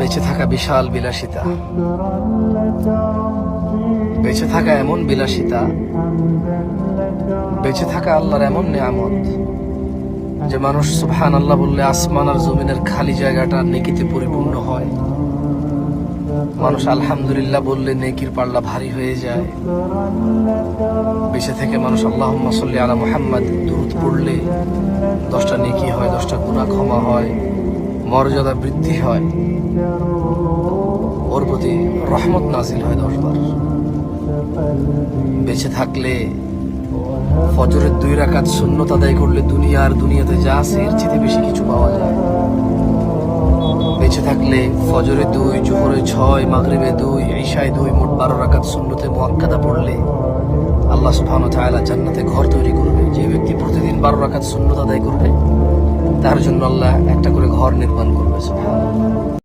বেঁচে থাকা বিশাল বিলাসিতা, বেঁচে থাকা এমন বিলাসিতা, বেঁচে থাকা আল্লাহর এমন নিয়ামত যে মানুষ সুবহানাল্লাহ বললে আসমান আর জমিনের খালি জায়গাটা নেকিতে পরিপূর্ণ হয়। মানুষ আলহামদুলিল্লাহ বললে নেকির পাল্লা ভারী হয়ে যায়। বেঁচে থেকে মানুষ আল্লাহুম্মা সাল্লি আলা মুহাম্মাদ দুরূদ পড়লে 10টা নেকি হয়, 10টা গুনাহ ক্ষমা হয়, মর্যাদা বৃদ্ধি হয়, ওর প্রতি রহমত নাজিল হয় 10 বার। বেঁচে থাকলে ফজরের 2 রাকাত সুন্নত আদায় করলে দুনিয়াতে যা আছে এর চেয়ে বেশি কিছু পাওয়া যায়। বেঁচে থাকলে ফজরে 2, জোহরে 6, মাগরিবে 2, ইশায় 2, মোট 12 রাকাত সুন্নতে মুআক্কাদা পড়লে আল্লাহ সুবহানাহু ওয়া তাআলা জান্নাতে ঘর তৈরি করবে। যে ব্যক্তি প্রতিদিন 12 রাকাত সুন্নত আদায় করবে তার জন্য আল্লাহ একটা করে ঘর নির্মাণ করবে। সুবহানাল্লাহ।